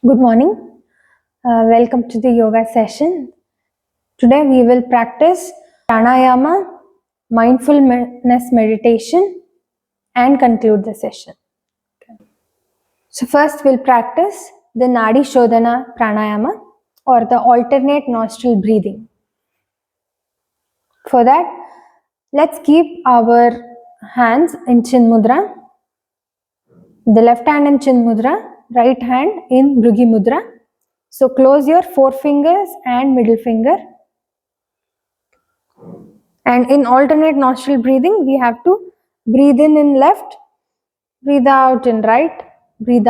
Good morning. Welcome to the yoga session. Today we will practice pranayama, mindfulness meditation, and conclude the session. So, first we'll practice the Nadi Shodhana pranayama or the alternate nostril breathing. For that, let's keep our hands in Chin Mudra, the left hand in Chin Mudra, right hand in Bhrugi Mudra. So close your forefingers and middle finger. And in alternate nostril breathing, we have to breathe in left, breathe out in right, breathe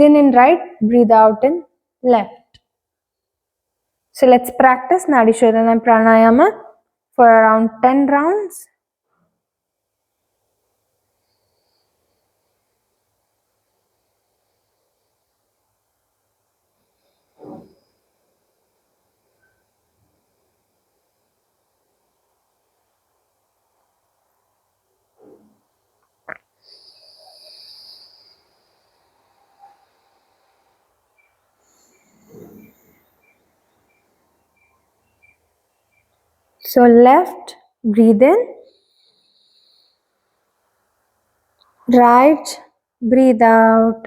in right, breathe out in left. So let's practice Nadi Shodhana Pranayama for around 10 rounds. So left, breathe in, right, breathe out,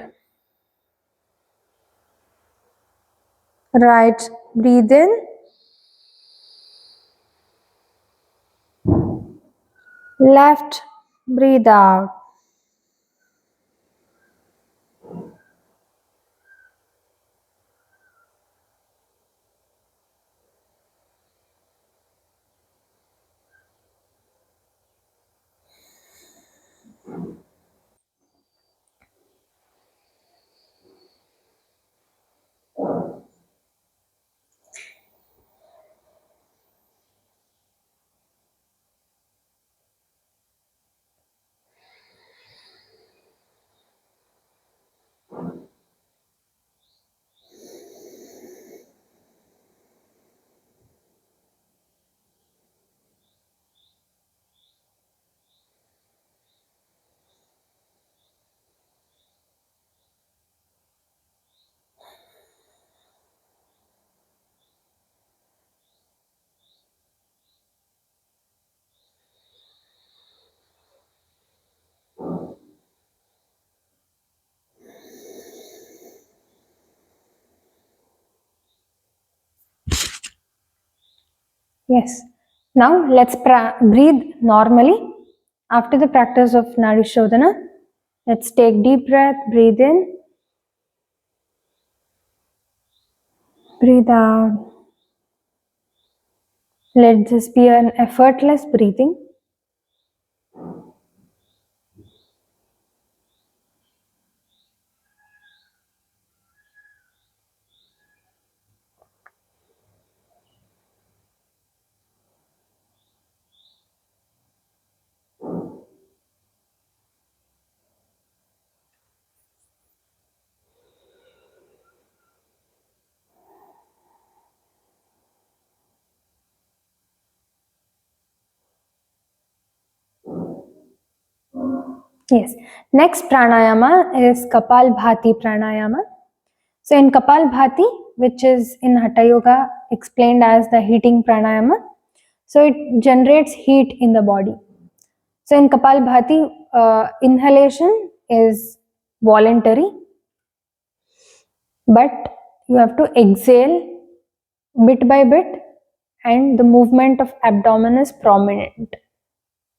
right, breathe in, left, breathe out. Yes. Now let's breathe normally. After the practice of Nadi Shodhana, let's take deep breath, breathe in, breathe out. Let this be an effortless breathing. Yes. Next pranayama is Kapalbhati pranayama. So in Kapalbhati, which is in Hatha Yoga explained as the heating pranayama, so it generates heat in the body. So in Kapalbhati, inhalation is voluntary, but you have to exhale bit by bit and the movement of abdomen is prominent.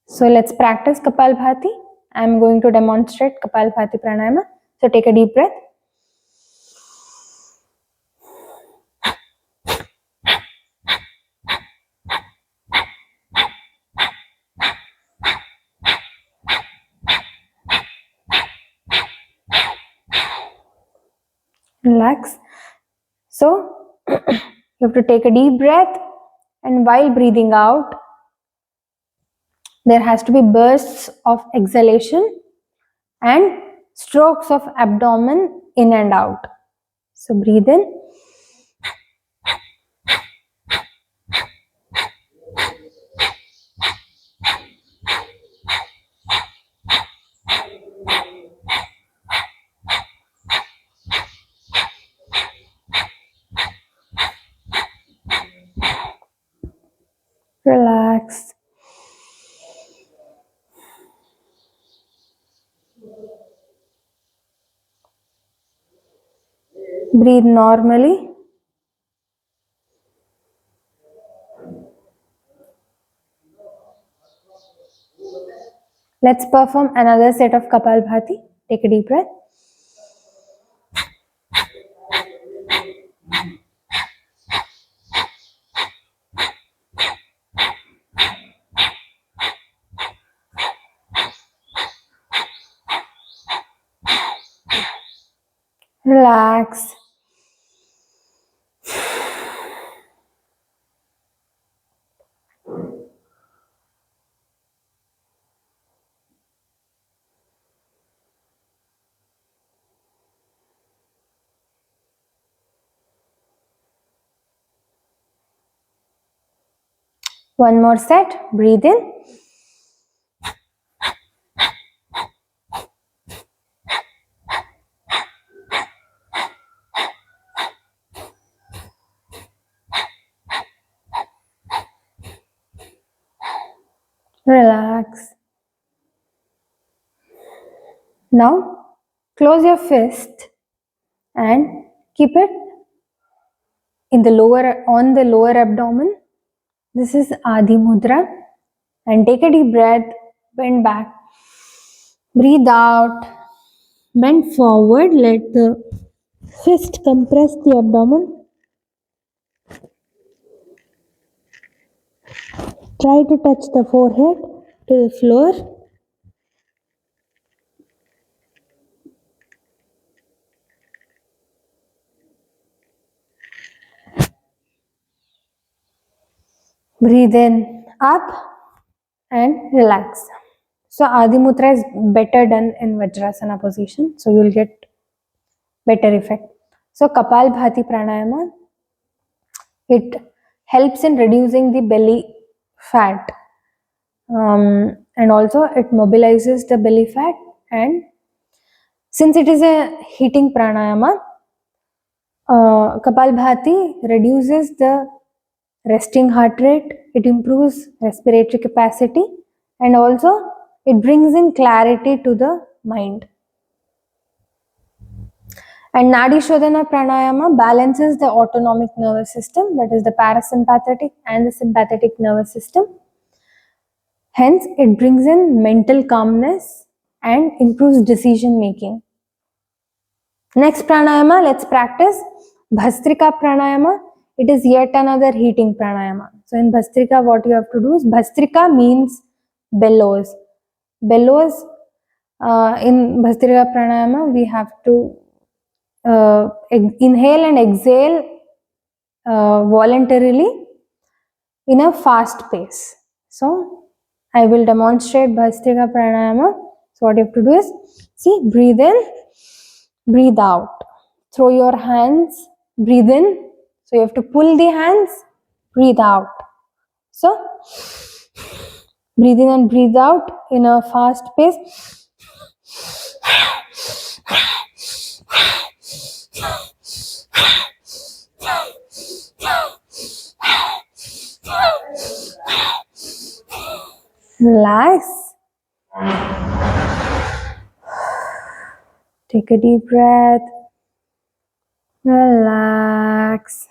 So let's practice Kapalbhati. I am going to demonstrate Kapalbhati pranayama. So take a deep breath. Relax. So you have to take a deep breath, and while breathing out, there has to be bursts of exhalation and strokes of abdomen in and out. So breathe in. Breathe normally. Let's perform another set of Kapalbhati. Take a deep breath. Relax. One more set. Breathe in. Relax. Now, close your fist and keep it in the lower abdomen. This is Adi Mudra. And take a deep breath. Bend back. Breathe out. Bend forward. Let the fist compress the abdomen. Try to touch the forehead to the floor. Breathe in up and relax. So Adi Mudra is better done in Vajrasana position. So you'll get better effect. So Kapalbhati pranayama, it helps in reducing the belly fat, and also it mobilizes the belly fat. And since it is a heating pranayama, Kapalbhati reduces the resting heart rate, it improves respiratory capacity, and also it brings in clarity to the mind. And Nadi Shodhana Pranayama balances the autonomic nervous system, that is the parasympathetic and the sympathetic nervous system. Hence, it brings in mental calmness and improves decision making. Next pranayama, let's practice Bhastrika Pranayama. It is yet another heating pranayama. So in Bhastrika, what you have to do is, Bhastrika means bellows. Bellows, in Bhastrika Pranayama, we have to inhale and exhale voluntarily in a fast pace. So I will demonstrate Bhastrika Pranayama. So what you have to do is, see, breathe in, breathe out. Throw your hands, breathe in. So you have to pull the hands, breathe out. So breathe in and breathe out in a fast pace. Relax. Take a deep breath. Relax.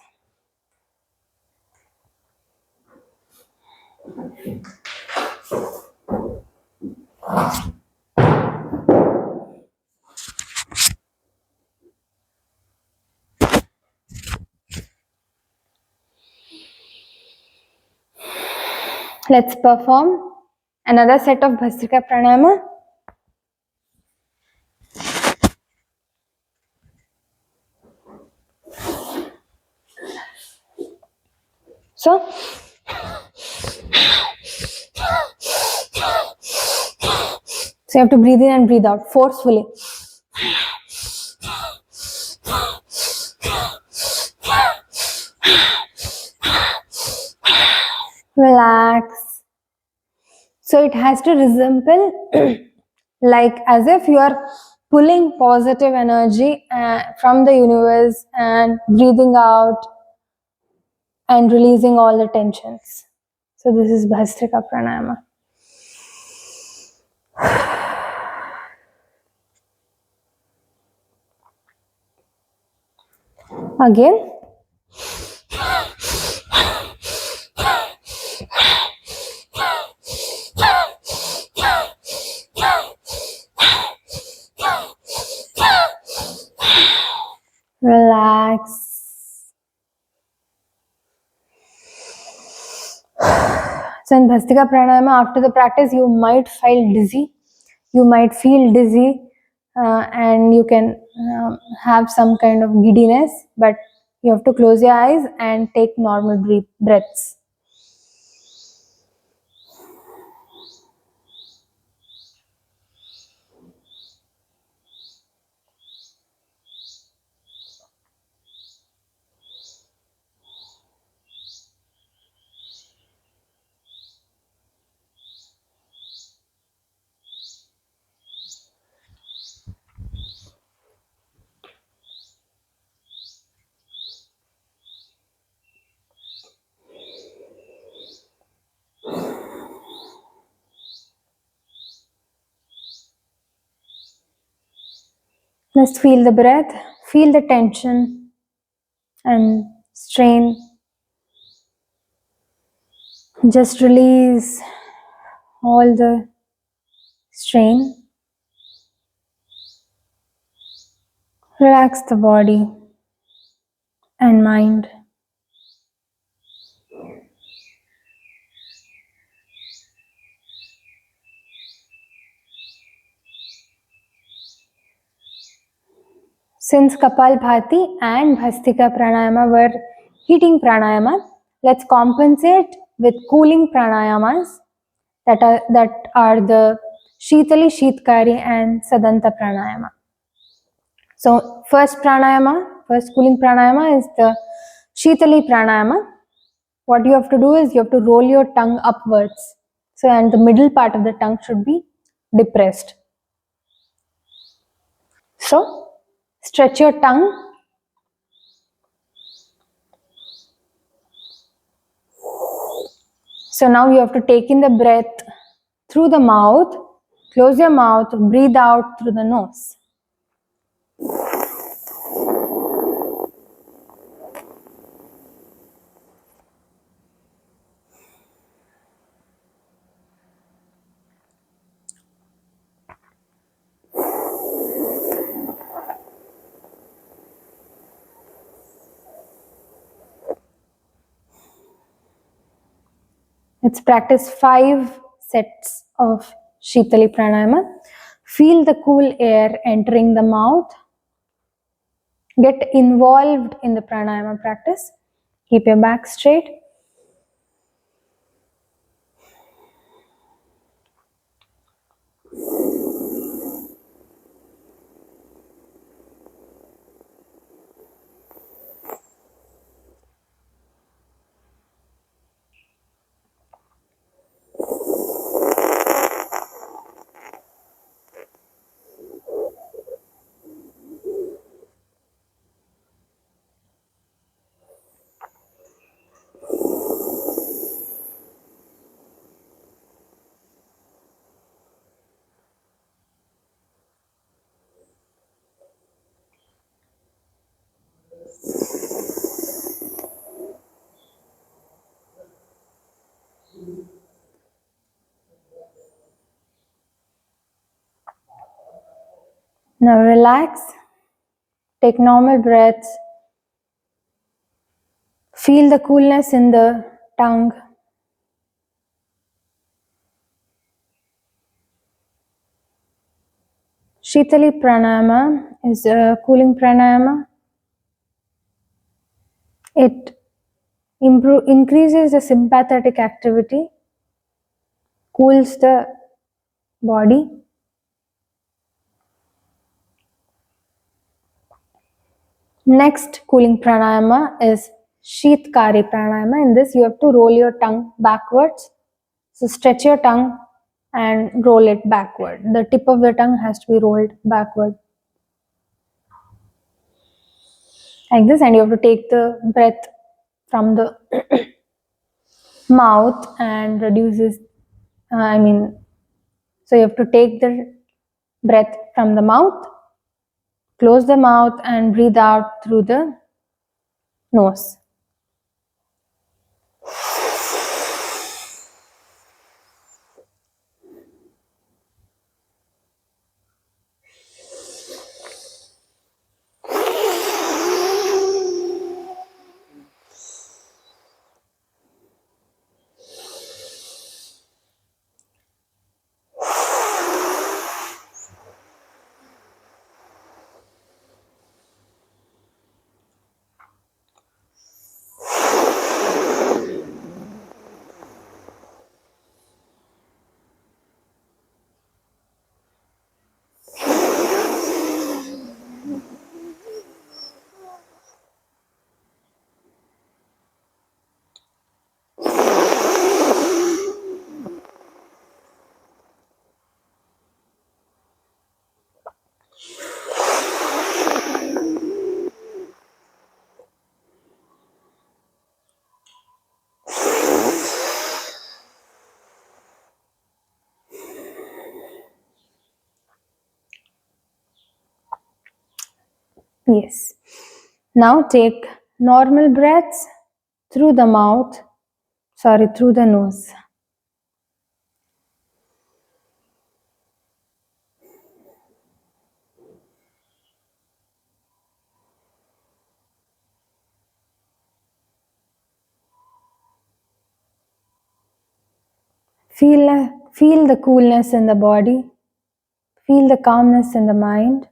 Let's perform another set of Bhastrika Pranayama. So you have to breathe in and breathe out forcefully. Relax. So it has to resemble like as if you are pulling positive energy from the universe and breathing out and releasing all the tensions. So this is Bhastrika Pranayama. Again. Relax. So in Bhastika Pranayama, after the practice, you might feel dizzy. You might feel dizzy and you can have some kind of giddiness, but you have to close your eyes and take normal breaths. Just feel the breath, feel the tension and strain. Just release all the strain. Relax the body and mind. Since Kapalbhati and Bhastika Pranayama were heating pranayama, let's compensate with cooling pranayamas that are the Shitali, Shitkari and Sadanta Pranayama. So first cooling pranayama is the Shitali Pranayama. What you have to do is you have to roll your tongue upwards. So and the middle part of the tongue should be depressed. So stretch your tongue. So now you have to take in the breath through the mouth, close your mouth, breathe out through the nose. Let's practice 5 sets of Shitali Pranayama. Feel the cool air entering the mouth. Get involved in the pranayama practice. Keep your back straight. Now relax. Take normal breaths. Feel the coolness in the tongue. Shitali Pranayama is a cooling pranayama. It increases the sympathetic activity, cools the body. Next cooling pranayama is Shitkari Pranayama. In this, you have to roll your tongue backwards. So stretch your tongue and roll it backward. The tip of the tongue has to be rolled backward. Like this, and you have to take the breath from the mouth and reduces, so you have to take the breath from the mouth, close the mouth and breathe out through the nose. Yes. Now take normal breaths through the mouth, through the nose. Feel the coolness in the body. Feel the calmness in the mind.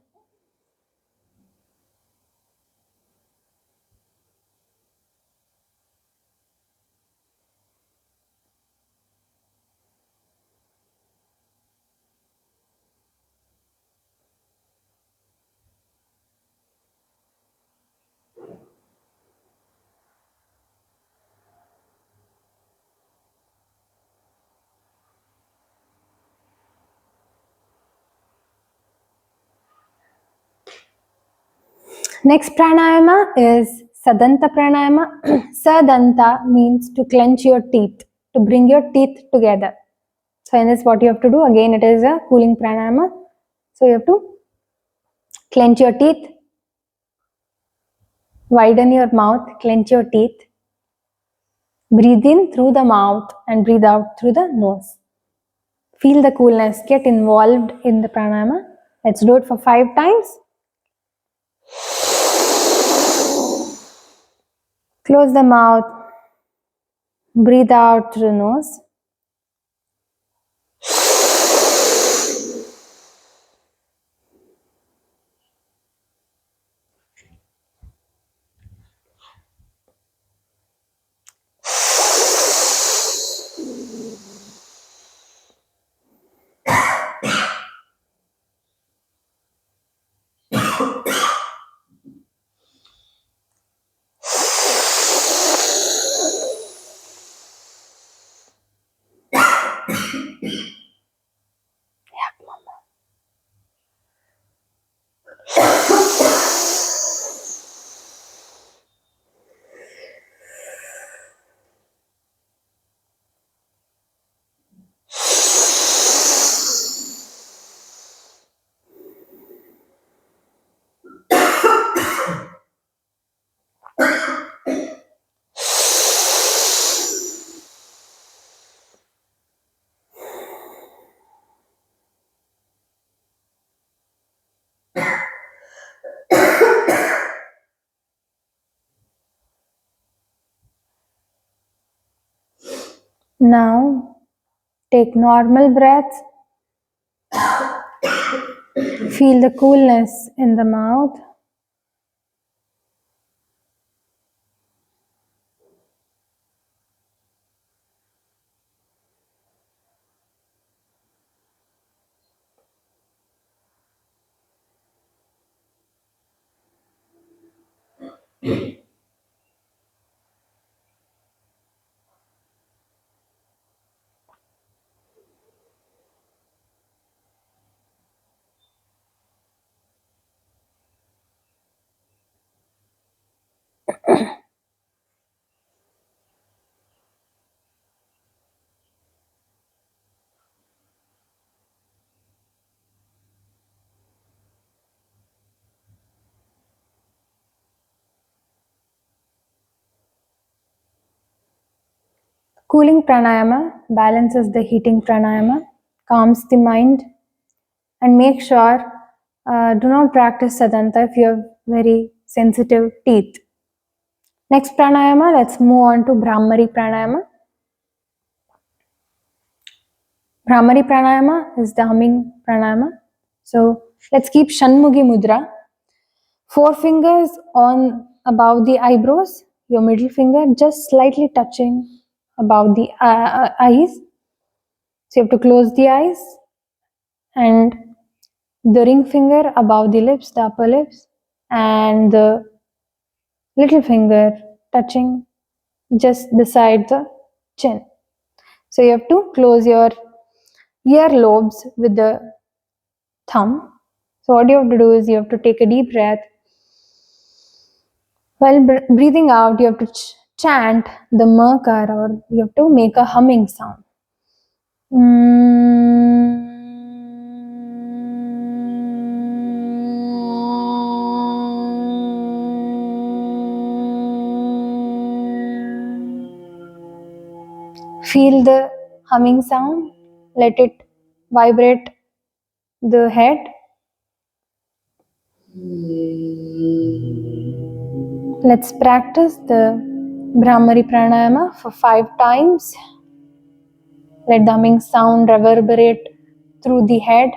Next pranayama is Sadanta pranayama. Sadanta means to clench your teeth, to bring your teeth together. So in this, what you have to do, again it is a cooling pranayama. So you have to clench your teeth, widen your mouth, clench your teeth, breathe in through the mouth and breathe out through the nose. Feel the coolness, get involved in the pranayama. Let's do it for 5 times. Close the mouth, breathe out through the nose. Now take normal breaths. Feel the coolness in the mouth. Cooling pranayama balances the heating pranayama, calms the mind, and make sure do not practice sadanta if you have very sensitive teeth. Next pranayama, let's move on to Brahmari pranayama. Brahmari pranayama is the humming pranayama. So let's keep Shanmughi mudra. 4 fingers on above the eyebrows, your middle finger just slightly touching above the eyes. So you have to close the eyes, and the ring finger above the lips, the upper lips, and the little finger touching just beside the chin. So you have to close your ear lobes with the thumb. So what you have to do is you have to take a deep breath. While breathing out, you have to chant the makar, or you have to make a humming sound. Feel the humming sound, let it vibrate the head. Let's practice the Brahmari pranayama for 5 times. Let the humming sound reverberate through the head.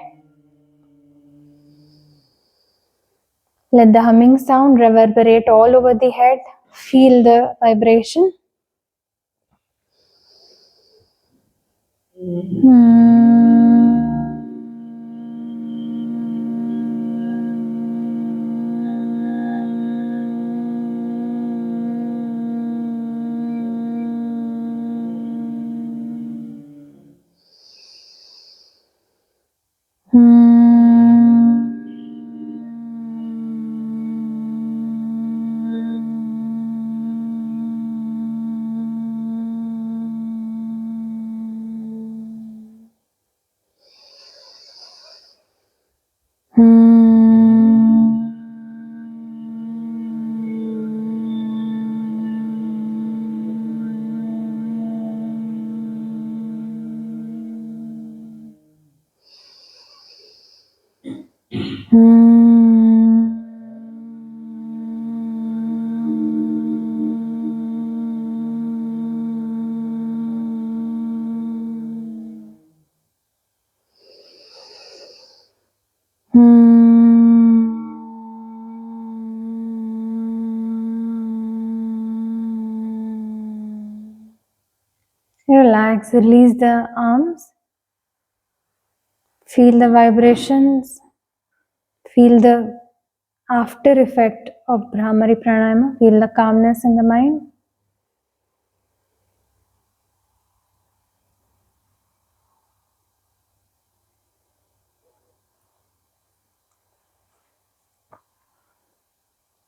Let the humming sound reverberate all over the head. Feel the vibration. Relax, release the arms. Feel the vibrations. Feel the after effect of Brahmari pranayama. Feel the calmness in the mind.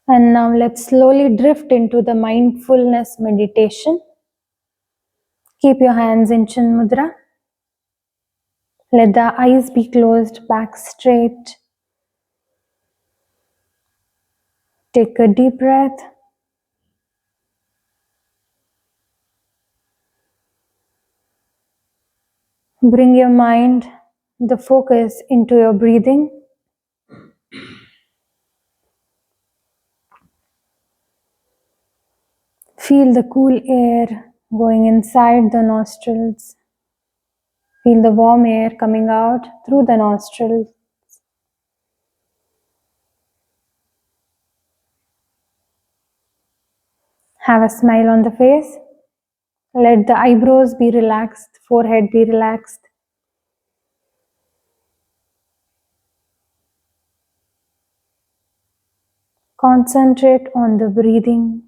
And now let's slowly drift into the mindfulness meditation. Keep your hands in Chin Mudra. Let the eyes be closed, back straight. Take a deep breath. Bring your mind, the focus into your breathing. Feel the cool air going inside the nostrils. Feel the warm air coming out through the nostrils. Have a smile on the face. Let the eyebrows be relaxed, forehead be relaxed. Concentrate on the breathing.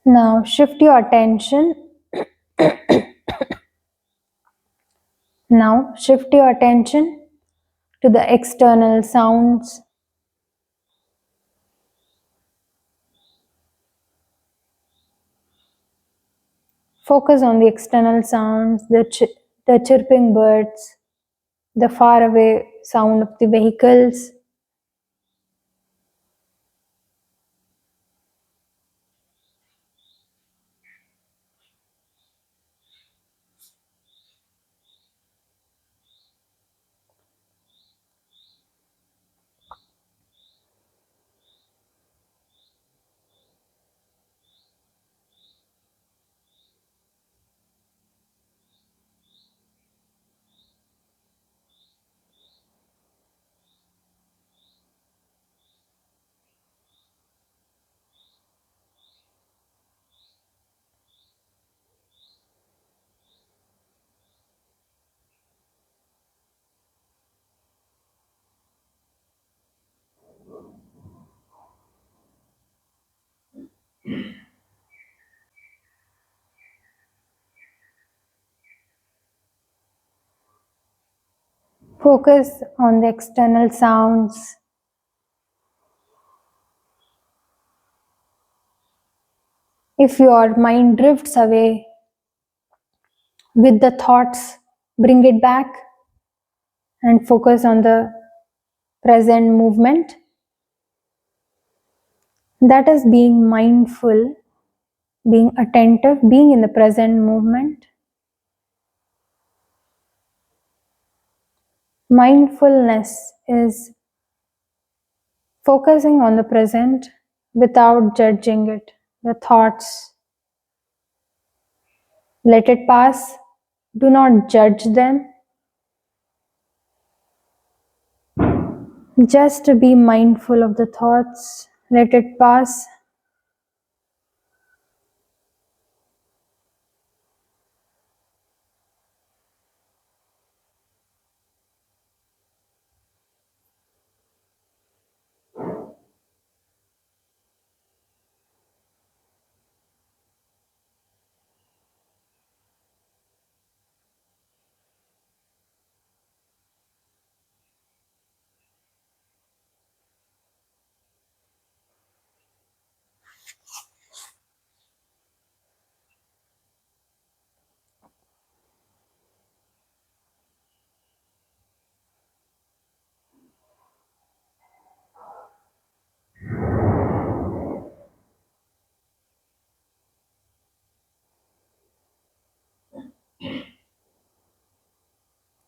Now shift your attention. Now shift your attention to the external sounds. Focus on the external sounds, the chirping birds, the faraway sound of the vehicles. Focus on the external sounds. If your mind drifts away with the thoughts, bring it back and focus on the present movement. That is being mindful, being attentive, being in the present movement. Mindfulness is focusing on the present without judging it. The thoughts, let it pass. Do not judge them. Just be mindful of the thoughts. Let it pass.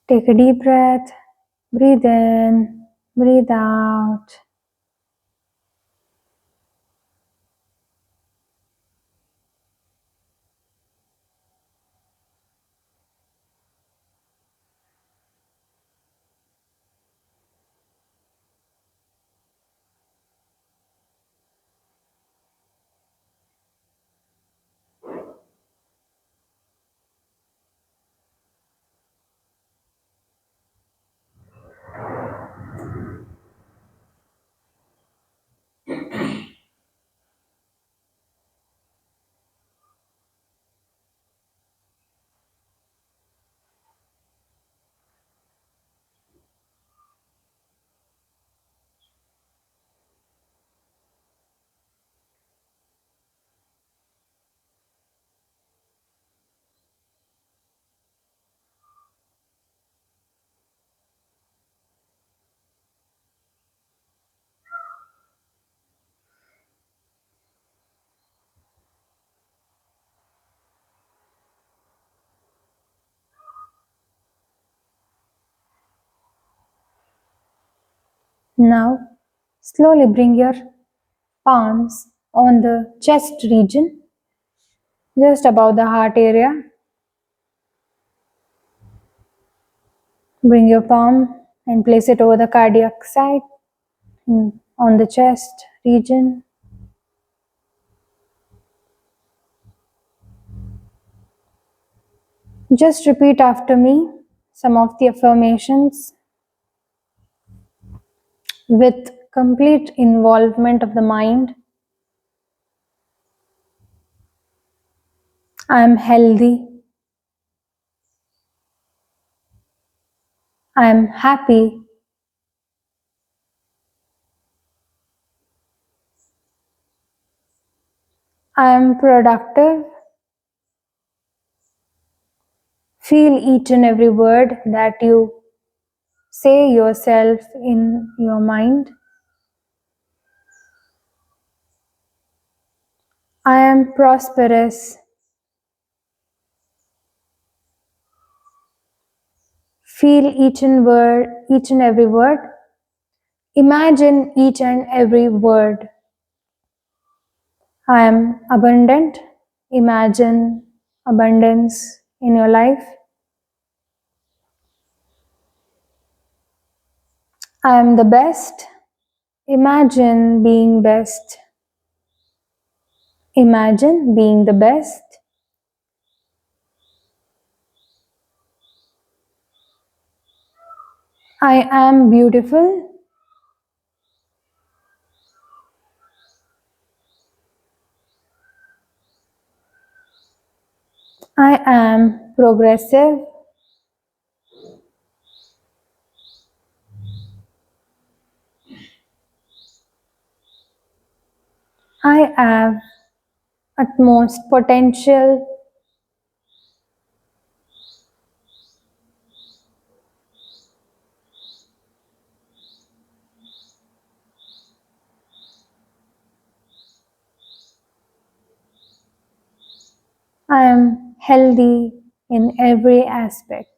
Take a deep breath. Breathe in. Breathe out. Now, slowly bring your palms on the chest region, just above the heart area. Bring your palm and place it over the cardiac side on the chest region. Just repeat after me some of the affirmations with complete involvement of the mind. I am healthy. I am happy. I am productive. Feel each and every word that you say yourself in your mind. I am prosperous. Feel each and every word. Imagine each and every word. I am abundant. Imagine abundance in your life. I am the best. Imagine being best. Imagine being the best. I am beautiful. I am progressive. I have utmost potential. I am healthy in every aspect.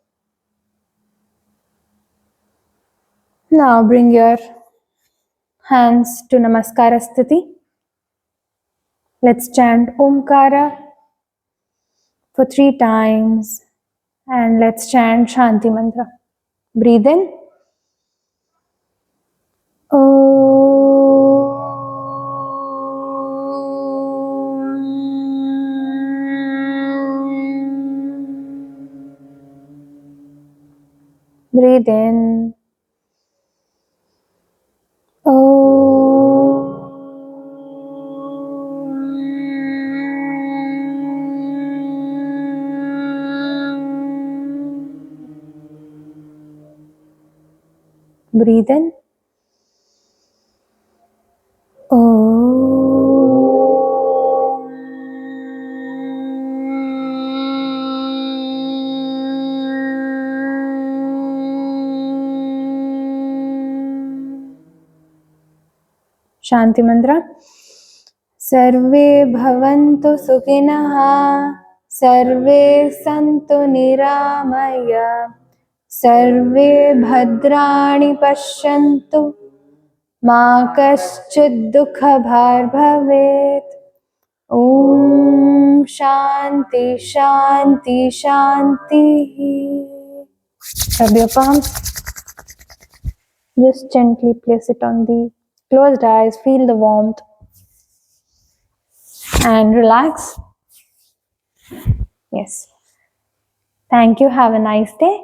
Now bring your hands to Namaskara Sthiti. Let's chant Omkara for 3 times and let's chant Shanti Mantra. Breathe in. Breathe in. Breathe in. Shanti Mantra. सर्वे भवन्तु सुखिनः सर्वे सन्तु निरामय सर्वे भद्राणि पश्यन्तु मा कश्चित् दुःखभाग् भवेत्. Om Shanti Shanti Shanti. Rub your palms. Just gently place it on the closed eyes. Feel the warmth and relax. Yes. Thank you. Have a nice day.